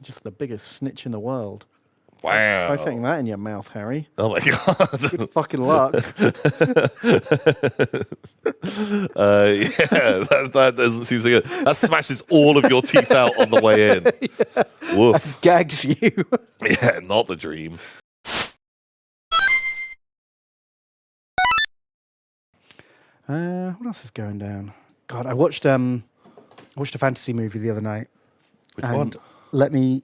Just the biggest snitch in the world. Wow. Try fitting that in your mouth, Harry. Oh my god. Good fucking luck. Yeah, that doesn't seem so good. That smashes all of your teeth out on the way in. Yeah. Woof. Gags you. Yeah, not the dream. What else is going down? God, I watched a fantasy movie the other night. Which one? Let me,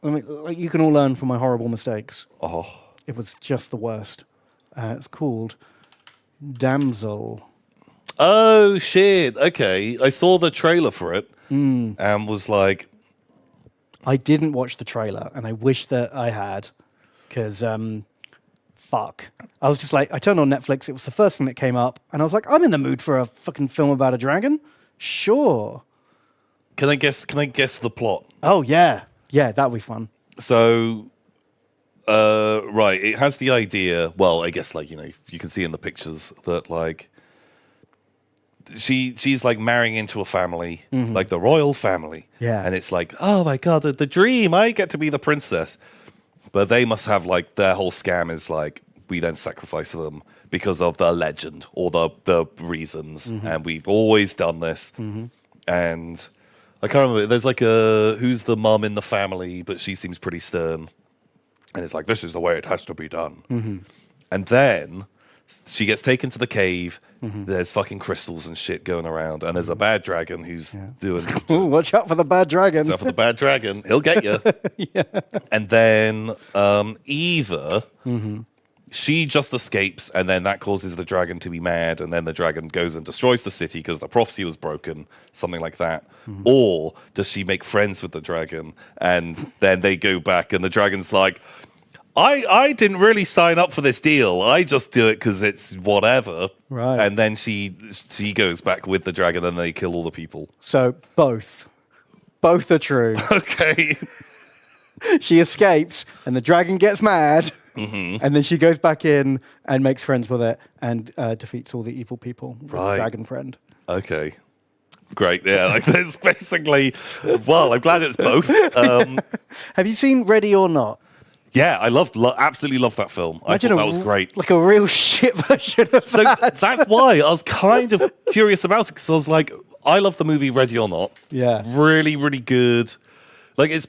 like, you can all learn from my horrible mistakes. Oh. It was just the worst. It's called Damsel. Oh shit! Okay, I saw the trailer for it and was like, I didn't watch the trailer, and I wish that I had, because fuck. I was just like, I turned on Netflix. It was the first thing that came up, and I was like, I'm in the mood for a fucking film about a dragon. Sure. Can I guess the plot? Oh yeah, that'll be fun. So, right, it has the idea. Well, I guess like you can see in the pictures that like she's like marrying into a family, like the royal family. Yeah. And it's like, oh my god, the dream! I get to be the princess. But they must have like their whole scam is like we then sacrifice them because of the legend or the reasons, and we've always done this. And I can't remember. There's like who's the mum in the family, but she seems pretty stern. And it's like, this is the way it has to be done. And then she gets taken to the cave. There's fucking crystals and shit going around. And there's a bad dragon who's doing... Ooh, watch out for the bad dragon. Watch out for the bad dragon. He'll get you. And then either she just escapes and then that causes the dragon to be mad. And then the dragon goes and destroys the city because the prophecy was broken. Something like that. Or does she make friends with the dragon? And then they go back and the dragon's like... I didn't really sign up for this deal. I just do it because it's whatever. Right. And then she goes back with the dragon and they kill all the people. So both are true. Okay. She escapes and the dragon gets mad. And then she goes back in and makes friends with it and defeats all the evil people with the dragon friend. Okay. Great. Yeah, like there's basically... Well, I'm glad it's both. Have you seen Ready or Not? Yeah, I absolutely loved that film. Imagine I thought that was great. Like a real shit version of that. That's why I was kind of curious about it, because I was like, I love the movie Ready or Not. Yeah. Really, really good. Like, it's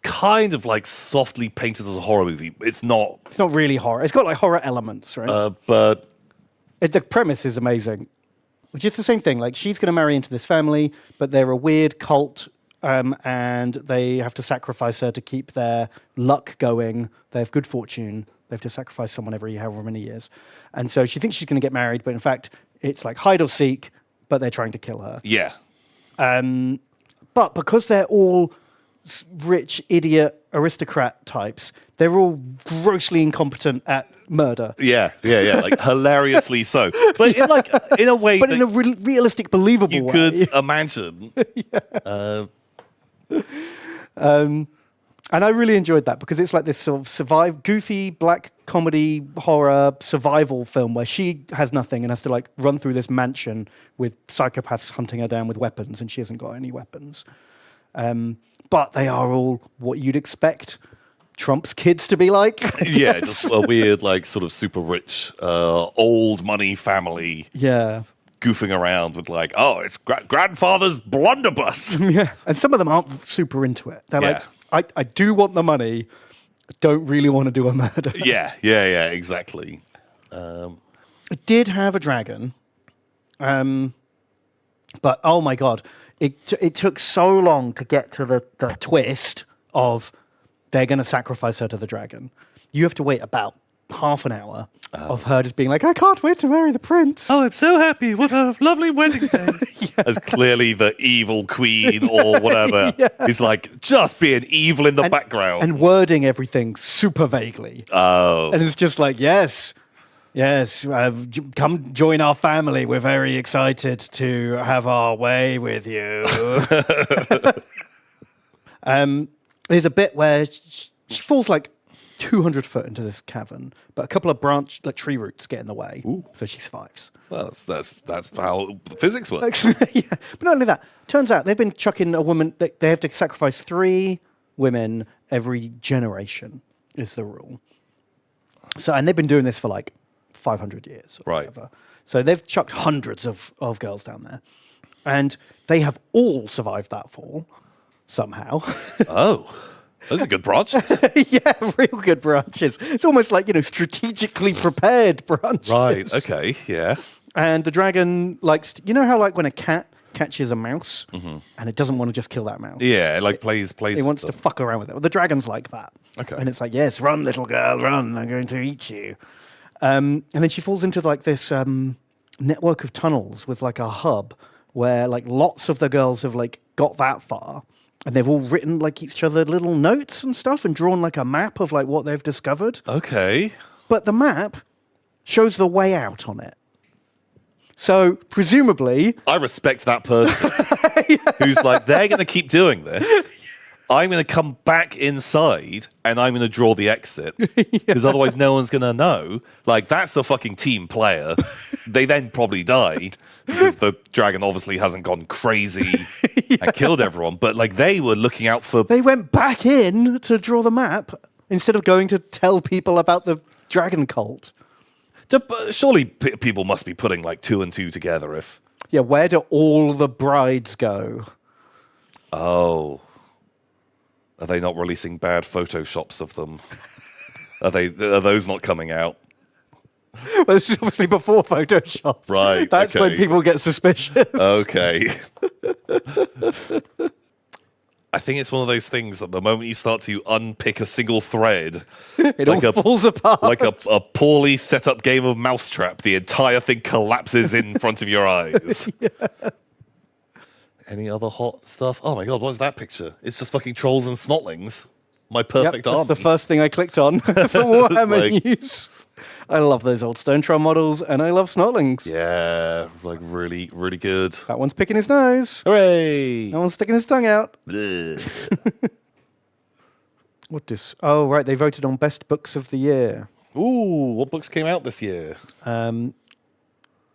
kind of like softly painted as a horror movie. It's not really horror. It's got like horror elements, right? But the premise is amazing. Which is the same thing. Like, she's going to marry into this family, but they're a weird cult. And they have to sacrifice her to keep their luck going. They have good fortune. They have to sacrifice someone every however many years. And so she thinks she's going to get married, but in fact, it's like hide or seek, but they're trying to kill her. Yeah. But because they're all rich, idiot, aristocrat types, they're all grossly incompetent at murder. Yeah, like hilariously so. But in a way, but in a realistic, believable way. You could imagine. And I really enjoyed that because it's like this sort of goofy black comedy horror survival film where she has nothing and has to like run through this mansion with psychopaths hunting her down with weapons, and she hasn't got any weapons. But they are all what you'd expect Trump's kids to be like. Yeah, just a weird, like, sort of super rich, old money family. Yeah. Goofing around with like, oh, it's grandfather's blunderbuss. Yeah, and some of them aren't super into it. They're like, I do want the money, don't really want to do a murder. Yeah, exactly. It did have a dragon, but oh my god, it took so long to get to the twist of they're going to sacrifice her to the dragon. You have to wait about half an hour of her just being like, I can't wait to marry the prince. Oh, I'm so happy. What a lovely wedding day. As clearly the evil queen or whatever is like just being evil in the background. And wording everything super vaguely. Oh. And it's just like, yes, come join our family. We're very excited to have our way with you. There's a bit where she falls like 200 foot into this cavern, but a couple of tree roots get in the way, so she survives. Well, that's how physics works. Yeah, but not only that, turns out they've been chucking a woman. They have to sacrifice 3 women every generation is the rule. So, and they've been doing this for like 500 years, or Right. whatever. So they've chucked hundreds of girls down there, and they have all survived that fall somehow. Oh, those are good branches. Yeah, real good branches. It's almost like, strategically prepared branches. Right. Okay. Yeah. And the dragon likes, how like when a cat catches a mouse and it doesn't want to just kill that mouse. Yeah. It like plays. It wants to fuck around with it. Well, the dragon's like that. Okay. And it's like, yes, run, little girl, run. I'm going to eat you. And then she falls into like this network of tunnels with like a hub where like lots of the girls have like got that far. And they've all written like each other little notes and stuff and drawn like a map of like what they've discovered. Okay. But the map shows the way out on it. So presumably, I respect that person who's like, they're going to keep doing this. I'm going to come back inside and I'm going to draw the exit because otherwise no one's going to know. Like, that's a fucking team player. They then probably die because the dragon obviously hasn't gone crazy and killed everyone. But like, they were looking out for. they went back in to draw the map instead of going to tell people about the dragon cult. Surely people must be putting like 2 and 2 together if. Yeah, where do all the brides go? Oh. Are they not releasing bad photoshops of them? Are those not coming out? Well, this is obviously before Photoshop. Right. That's when okay. people get suspicious. Okay. I think it's one of those things that the moment you start to unpick a single thread, It all falls apart. like a poorly set up game of Mousetrap, the entire thing collapses in front of your eyes. Yeah. Any other hot stuff? Oh my god, what is that picture? It's just fucking trolls and snotlings. My Yep, perfect army. that's the first thing I clicked on for Warhammer Like- News. I love those old Stone Troll models, and I love snotlings. Yeah, like really, really good. That one's picking his nose. Hooray! That one's sticking his tongue out. Bleh. What this? Oh, right. They voted on best books of the year. Ooh, what books came out this year?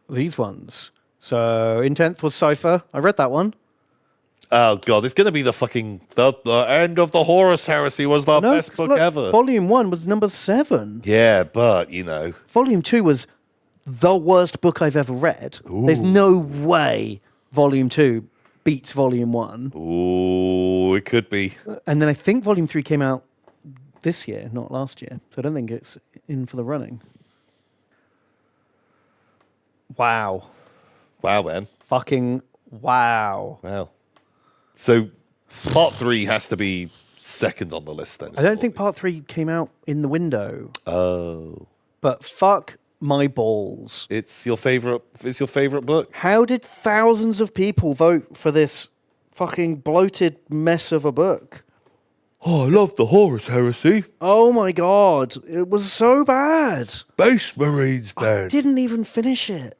These ones. So in 10th was Cypher. I read that one. Oh god, it's gonna be the fucking the end of the Horus Heresy was the No, best book look, ever. Volume 1 was number 7. Yeah, but Volume 2 was the worst book I've ever read. There's no way Volume 2 beats Volume 1. ooh, it could be. And then I think Volume 3 came out this year, not last year. So I don't think it's in for the running. Wow. Wow, man. Fucking wow. Wow. So part 3 has to be second on the list then. I don't think part 3 came out in the window. Oh. But fuck my balls. It's your favorite book? How did thousands of people vote for this fucking bloated mess of a book? Oh, I love the Horus Heresy. Oh my god, it was so bad. Space Marines I didn't even finish it.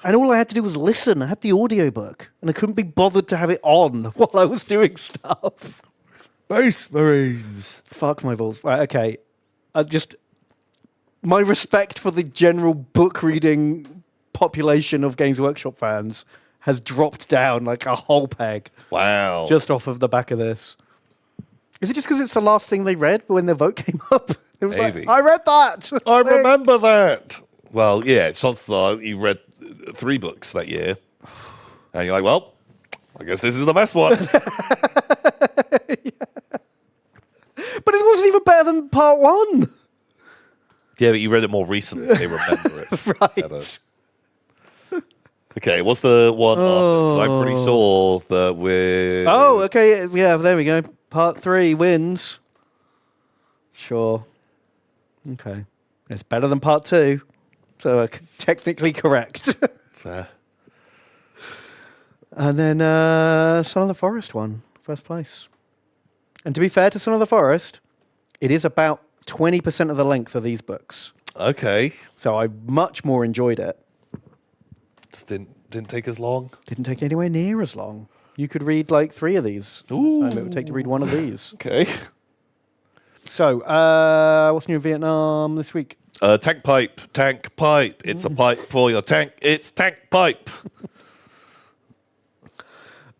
And all I had to do was listen. I had the audiobook, and I couldn't be bothered to have it on while I was doing stuff. Space Marines. Fuck my balls. Right, okay. My respect for the general book reading population of Games Workshop fans has dropped down like a whole peg Wow. just off of the back of this. Is it just because it's the last thing they read when their vote came up? It was Maybe. like, I read that. I remember that. Well, yeah, chances are you read 3 books that year. And you're like, well, I guess this is the best one. But it wasn't even better than part 1. Yeah, but you read it more recently, so they remember it. better. Right. Okay, what's the one after? So I'm pretty sure that we're... Oh, okay. Yeah, there we go. Part 3 wins. Sure. Okay. It's better than part 2. So technically correct. Fair. And then Son of the Forest won. First place. And to be fair to Son of the Forest, it is about 20% of the length of these books. Okay. So I much more enjoyed it. Just didn't take as long. Didn't take anywhere near as long. You could read like 3 of these. Ooh. And it would take to read 1 of these. Okay. So, what's new in Vietnam this week? Tank pipe. It's a pipe for your tank. It's tank pipe.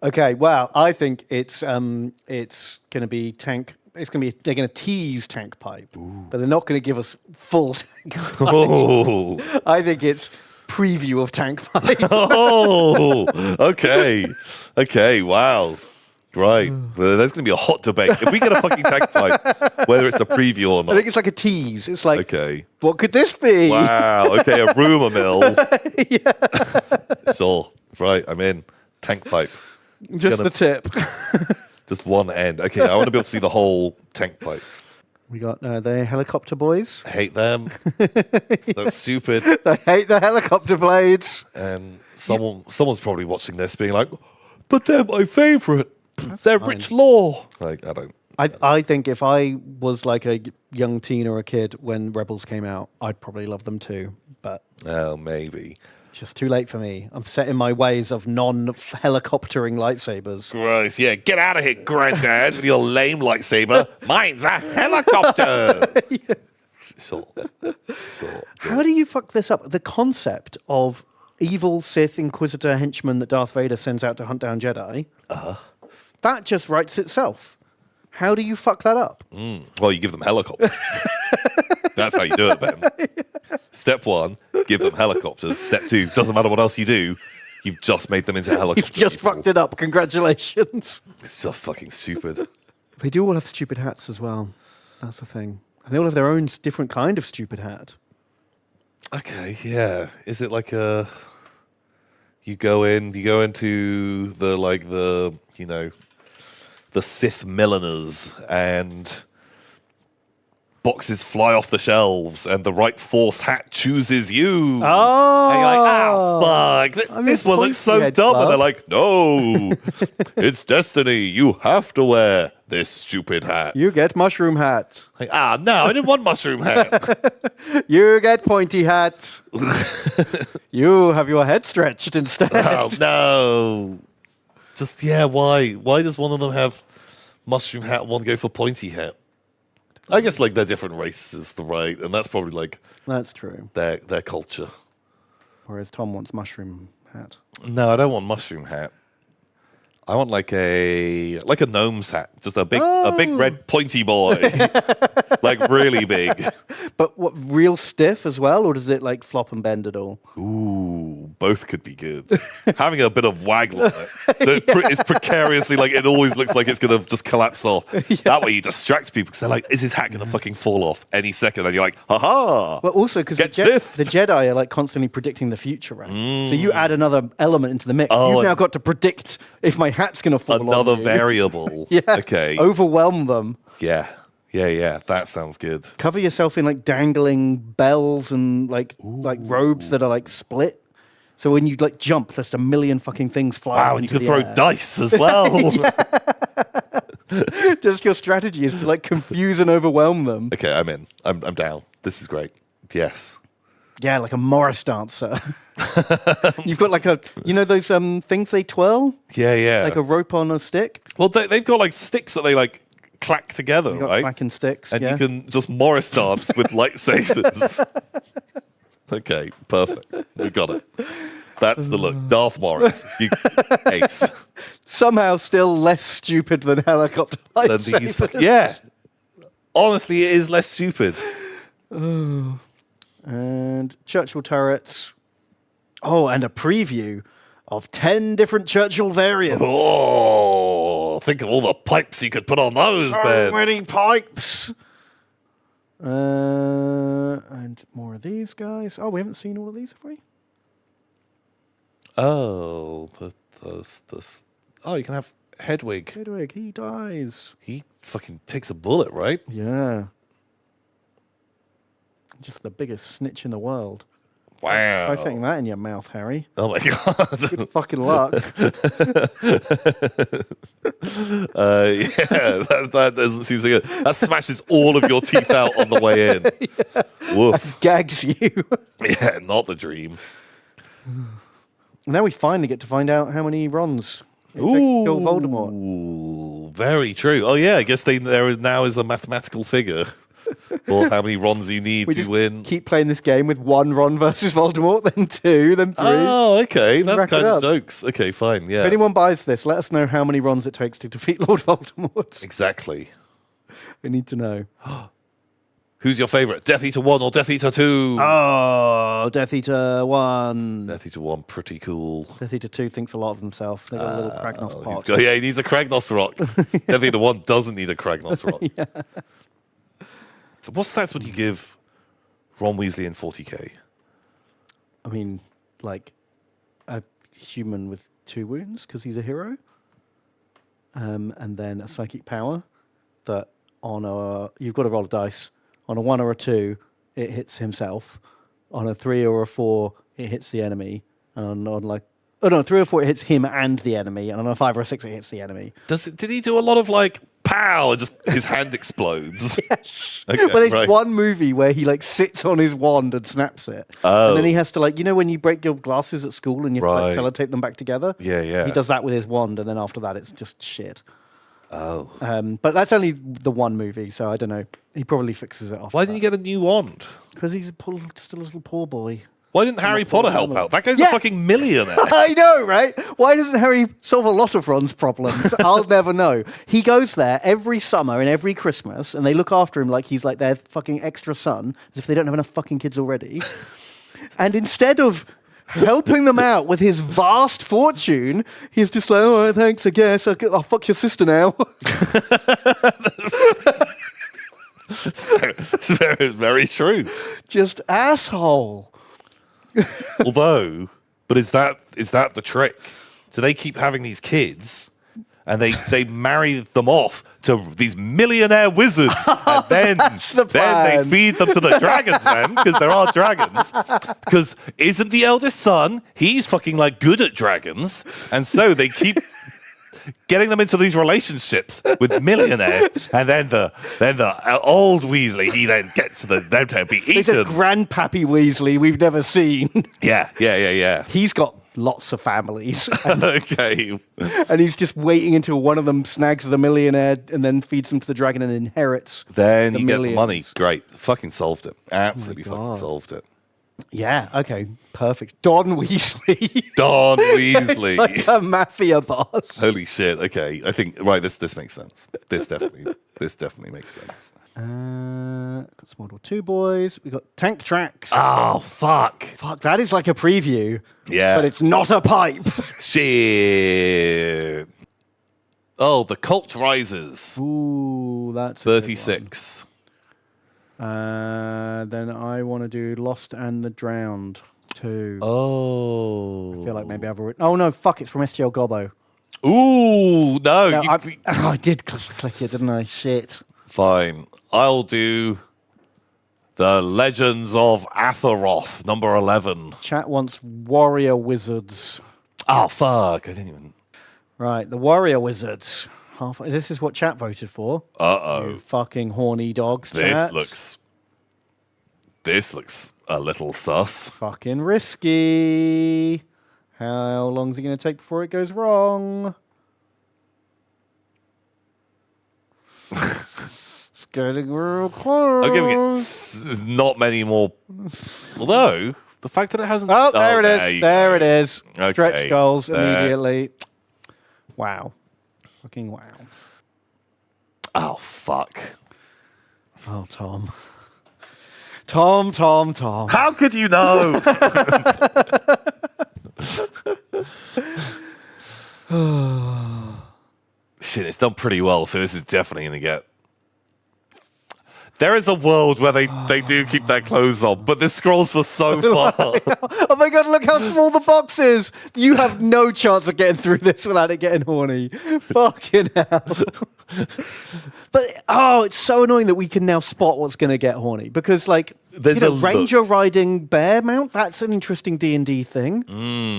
Okay, well, I think it's going to be tank. It's going to be they're going to tease tank pipe, but they're not going to give us full tank pipe. Oh, I think it's preview of tank pipe. oh, okay, wow. Right. Well, there's going to be a hot debate. If we get a fucking tank pipe, whether it's a preview or I not. think it's like a tease. It's like, Okay. what could this be? Wow. Okay, a rumour mill. Sure. Right, I'm in. Tank pipe. Just the tip. Just one end. Okay, I want to be able to see the whole tank pipe. We got the helicopter boys. I hate them. That's stupid. I hate the helicopter blades. And someone's probably watching this being like, but they're my favourite. They're fine. rich law. Like, I don't. I think if I was like a young teen or a kid when Rebels came out, I'd probably love them too. But Oh, maybe. just too late for me. I'm set in my ways of non-helicoptering lightsabers. Gross. Yeah, get out of here, Granddad, with your lame lightsaber. Mine's a helicopter. Sure. How do you fuck this up? The concept of evil Sith Inquisitor henchman that Darth Vader sends out to hunt down Jedi, that just writes itself. How do you fuck that up? Well, you give them helicopters. That's how you do it, Ben. Step 1, give them helicopters. Step 2, doesn't matter what else you do, you've just made them into helicopters. You've just fucked it up. Congratulations. It's just fucking stupid. They do all have stupid hats as well. That's the thing. And they all have their own different kind of stupid hat. Okay, yeah. Is it like a... You go into the Sith milliners and boxes fly off the shelves and the right Force hat chooses you. Oh! And you're like, fuck. This one looks so Pointy-head dumb. And club. they're like, no, it's destiny. You have to wear this stupid hat. You get mushroom hat. Like, no, I didn't want mushroom hat. You get pointy hat. You have your head stretched instead. Oh, no. Just, yeah, why? Why does one of them have mushroom hat and one go for pointy hat? I guess, like, they're different races, right? And that's probably, like, That's true. their culture. Whereas Tom wants mushroom hat. No, I don't want mushroom hat. I want like a gnome's hat, just a big red pointy boy, like really big. But what, real stiff as well, or does it like flop and bend at all? Ooh, both could be good. Having a bit of waggle on it, so it's precariously like it always looks like it's gonna just collapse off. That way you distract people because they're like, "Is his hat gonna fucking fall off any second?" And you're like, "Ha ha!" But also because Get Sith. the Jedi are like constantly predicting the future, right? So you add another element into the mix. Oh, You've and- now got to predict if my hat's going to fall Another on you. variable. Yeah. Okay. Overwhelm them. Yeah. That sounds good. Cover yourself in like dangling bells and like robes that are like split. So when you like jump, just a million fucking things fly. Wow, and you into can the throw air. dice as well. Just your strategy is to like confuse and overwhelm them. Okay, I'm in. I'm down. This is great. Yes. Yeah, like a Morris dancer. You've got like those things they twirl, Yeah. like a rope on a stick. Well, they've got like sticks that they like clack together, You got right? clacking sticks. And yeah. you can just Morris dance with lightsabers. Okay, perfect. We got it. That's the look. Darth Morris. Ace. Somehow still less stupid than helicopter Then these lightsabers. yeah. Honestly, it is less stupid. And Churchill turrets. Oh, and a preview of 10 different Churchill variants. Oh, think of all the pipes you could put on those, So Ben. many pipes. And more of these guys. Oh, we haven't seen all of these, have we? Oh, oh, you can have Hedwig. Hedwig, he dies. He fucking takes a bullet, right? Yeah. Just the biggest snitch in the world. Wow. Try fitting that in your mouth, Harry. Oh my god. Good fucking luck. Yeah, that doesn't seem so good. That smashes all of your teeth out on the way in. Woof. Gags you. Yeah, not the dream. Now we finally get to find out how many Rons it takes to kill Voldemort. Ooh, Very true. Oh yeah, I guess there now is a mathematical figure or how many Rons you need We to just win. keep playing this game with 1 Ron versus Voldemort, then 2, then 3. Oh, okay. That's rack it kind of up. jokes. Okay, fine. Yeah. If anyone buys this, let us know how many Rons it takes to defeat Lord Voldemort. Exactly. We need to know. Who's your favorite? Death Eater 1 or Death Eater 2? Oh, Death Eater 1. Death Eater 1, pretty cool. Death Eater 2 thinks a lot of himself. They got a little Kragnos pot. Yeah, he needs a Kragnos rock. Death Eater 1 doesn't need a Kragnos rock. So what stats would you give Ron Weasley in 40k? I mean, like a human with 2 wounds because he's a hero. And then a psychic power that you've got to roll a dice. On a 1 or a 2, it hits himself. On a 3 or a 4, it hits the enemy. And on 3 or 4, it hits him and the enemy. And on a 5 or a 6, it hits the enemy. Did he do a lot of like pow and just his hand explodes? Yes. Okay, Well, there's right. one movie where he like sits on his wand and snaps it. Oh. And then he has to like, when you break your glasses at school and you have to Right. like sellotape them back together? Yeah, yeah. He does that with his wand, and then after that, it's just shit. Oh. But that's only the one movie, so I don't know. He probably fixes it off. Why didn't he get a new wand? Because he's just a little poor boy. Why didn't Harry Potter help out? That guy's Yeah. a fucking millionaire. I know, right? Why doesn't Harry solve a lot of Ron's problems? I'll never know. He goes there every summer and every Christmas, and they look after him like he's like their fucking extra son, as if they don't have enough fucking kids already. And instead of helping them out with his vast fortune, he's just like, all right, thanks, I guess. I'll fuck your sister now. It's very, very true. Just asshole. Although, but is that the trick? Do they keep having these kids and they marry them off to these millionaire wizards, and then the they plan. feed them to the dragons, man, because there are dragons. Because isn't the eldest son, he's fucking like good at dragons, and so they keep getting them into these relationships with millionaires, and then the old Weasley, he then gets them to be He's a eaten. grandpappy Weasley we've never seen. Yeah. He's got lots of families. And, Okay. and he's just waiting until one of them snags the millionaire and then feeds him to the dragon and inherits Then the you get the money. millions. Great. Fucking solved it. Absolutely fucking God. solved it. Yeah, okay, perfect. Don Weasley. Don Weasley. Like a mafia boss. Holy shit. Okay. I think this makes sense. This definitely makes sense. Got Small Door 2 boys. We got Tank Tracks. Oh fuck. Fuck, that is like a preview. Yeah. But it's not a pipe. Shit. Oh, the cult rises. Ooh, that's a good one. 36. Then I want to do Lost and the Drowned 2. Oh. I feel like maybe I've already... Oh, no, fuck, it's from STL Gobbo. Ooh, no. No, I did click it, didn't I? Shit. Fine. I'll do The Legends of Atheroth, number 11. Chat wants Warrior Wizards. Oh, fuck. I didn't even... Right, the Warrior Wizards. This is what chat voted for. Uh-oh. You fucking horny dogs, This chat. looks a little sus. Fucking risky. How long is it going to take before it goes wrong? It's getting real close. I'm giving it not many more. Although, the fact that it hasn't... Oh, there it is. you There go. it is. Okay, Stretch goals there. immediately. Wow. Fucking wow. Oh, fuck. Oh, Tom. Tom. How could you know? Shit, it's done pretty well, so this is definitely going to get... There is a world where they do keep their clothes on, but this scrolls for so far. Oh my god, look how small the box is. You have no chance of getting through this without it getting horny. Fucking hell. But, it's so annoying that we can now spot what's going to get horny. Because, like, There's a ranger riding bear mount, that's an interesting D&D thing.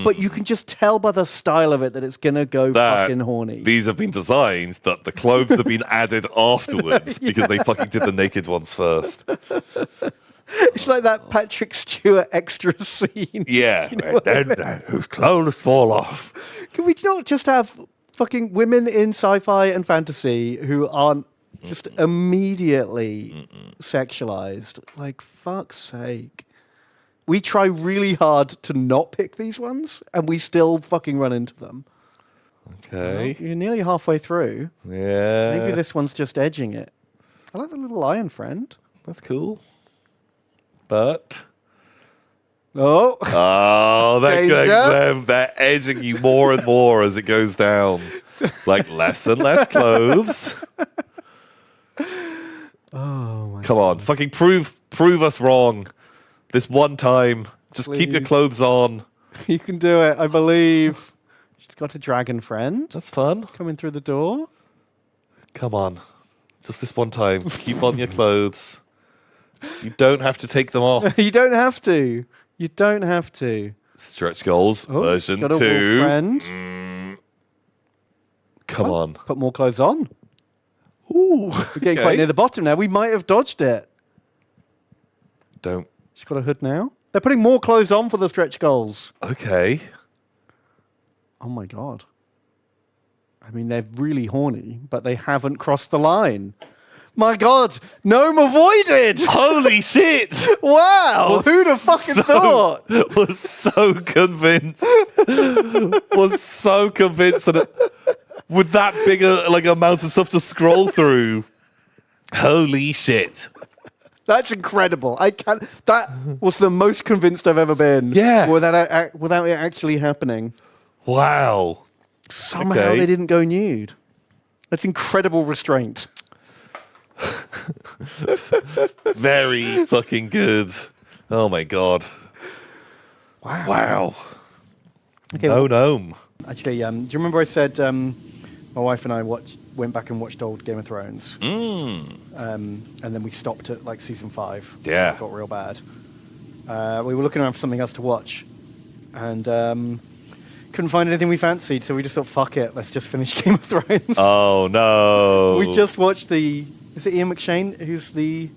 But you can just tell by the style of it that it's going to go fucking horny. These have been designed that the clothes have been added afterwards because they fucking did the naked ones first. It's like that Patrick Stewart extra scene. Yeah. You know what I mean? Then whose clothes fall off. Can we not just have fucking women in sci-fi and fantasy who aren't just immediately sexualized. Like, fuck's sake. We try really hard to not pick these ones, and we still fucking run into them. Okay. Well, you're nearly halfway through. Yeah. Maybe this one's just edging it. I like the little lion friend. That's cool. But... Oh. Oh, Danger. they're edging you more and more as it goes down. Like, less and less clothes. Oh, my Come on. Fucking prove us wrong. This one time. Just keep your Please. clothes on. You can do it, I believe. She's got a dragon friend That's fun. coming through the door. Come on. Just this one time. Keep on your clothes. You don't have to take them off. You don't have to. You don't have to. Stretch goals, Oh, version got a wolf 2. friend. Come Oh, on. Put more clothes on. Ooh. We're getting quite near the bottom now. We might have dodged it. Don't. She's got a hood now. They're putting more clothes on for the stretch goals. Okay. Oh my god. I mean, they're really horny, but they haven't crossed the line. My god, gnome avoided! Holy shit! Wow, who'd have fucking thought? Was so convinced. Was so convinced that with that big like amount of stuff to scroll through. Holy shit! That's incredible. I can't. That was the most convinced I've ever been. Yeah. Without it actually happening. Wow. Somehow Okay. they didn't go nude. That's incredible restraint. Very fucking good. Oh my god. Wow. Wow. Okay, No gnome. Actually, do you remember I said my wife and I went back and watched old Game of Thrones, and then we stopped at like season 5. Yeah. It got real bad. We were looking around for something else to watch, and couldn't find anything we fancied, so we just thought, fuck it, let's just finish Game of Thrones. Oh no. We just watched is it Ian McShane who's the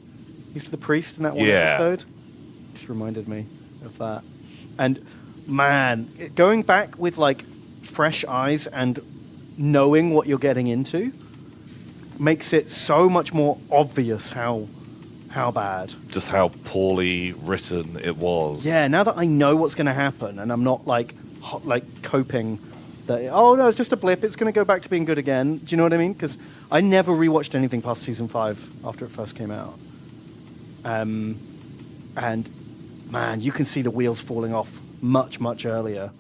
priest in that one Yeah. episode? Just reminded me of that. And man, going back with like fresh eyes and knowing what you're getting into makes it so much more obvious how bad. just how poorly written it was. Yeah, now that I know what's going to happen and I'm not like coping that, oh no, it's just a blip, it's going to go back to being good again. Do you know what I mean? Because I never rewatched anything past season 5 after it first came out. And man, you can see the wheels falling off much, much earlier.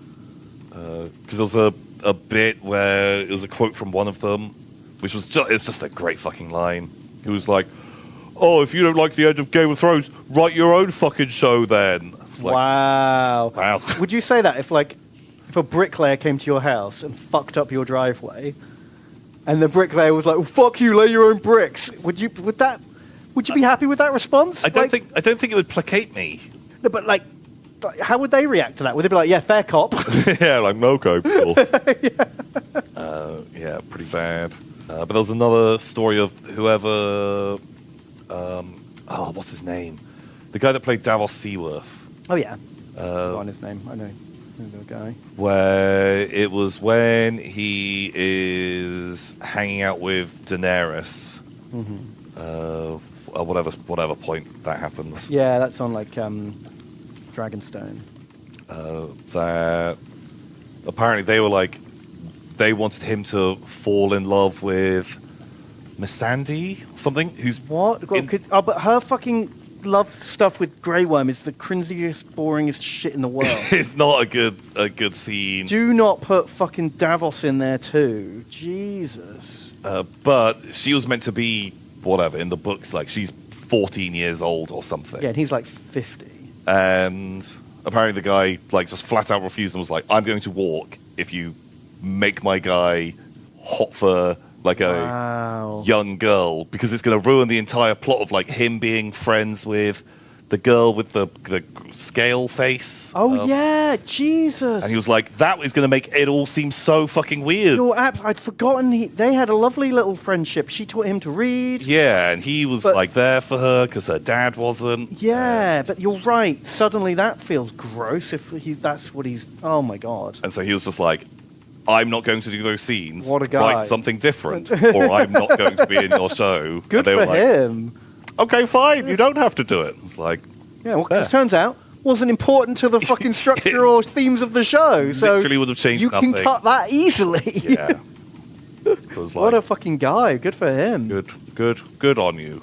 Because there was a bit where it was a quote from one of them, which was it's just a great fucking line. It was like, "Oh, if you don't like the end of Game of Thrones, write your own fucking show then." I was like, Wow. wow. Would you say that if a bricklayer came to your house and fucked up your driveway, and the bricklayer was like, well, "Fuck you, lay your own bricks"? Would you be happy with that response? I don't think it would placate me. No, but how would they react to that? Would they be like, "Yeah, fair cop"? Yeah, like okay, cool. Yeah, pretty bad. But there was another story of whoever. What's his name? The guy that played Davos Seaworth. Oh yeah. On his name, I know the guy. Where it was when he is hanging out with Daenerys. Whatever point that happens. Yeah, that's on Dragonstone. That apparently they wanted him to fall in love with Missandei, something who's What? But her fucking love stuff with Grey Worm is the cringiest, boringest shit in the world. it's not a good scene. Do not put fucking Davos in there too. Jesus. But she was meant to be whatever in the books, like she's 14 years old or something. Yeah, and he's like 50. And apparently the guy just flat out refused and was like, "I'm going to walk if you make my guy hot for a Wow. young girl, because it's going to ruin the entire plot of him being friends with the girl with the scale face." Oh yeah, Jesus. And he was like, that is going to make it all seem so fucking weird. I'd forgotten they had a lovely little friendship. She taught him to read. Yeah, and he was there for her because her dad wasn't. Yeah, but you're right. Suddenly that feels gross if that's what he's... Oh my God. And so he was just like, I'm not going to do those scenes. What a guy. Write something different, or I'm not going to be in your show. Good and they for were like, him. okay, fine, you don't have to do it. It's like, Yeah, well, because it turns out wasn't important to the fucking structure or themes of the show. So literally would have changed you nothing. can cut that easily. Yeah. It was like, What a fucking guy. Good for him. good on you.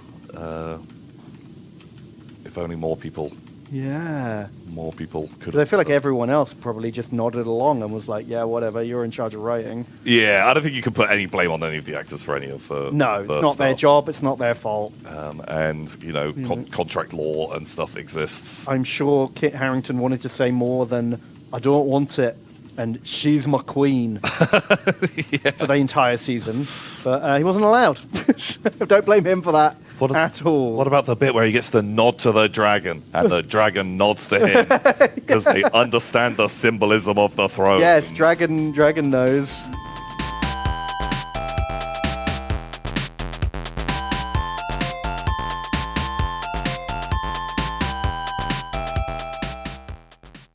If only more people Yeah. could. But I feel like everyone else probably just nodded along and was like, yeah, whatever, you're in charge of writing. Yeah, I don't think you can put any blame on any of the actors for any of the. No, the it's not their stuff. job, it's not their fault. And contract law and stuff exists. I'm sure Kit Harington wanted to say more than, I don't want it, and she's my queen for the entire season. But he wasn't allowed. So don't blame him for that at all. What about the bit where he gets the nod to the dragon and the dragon nods to him because they understand the symbolism of the throne? Yes, dragon knows.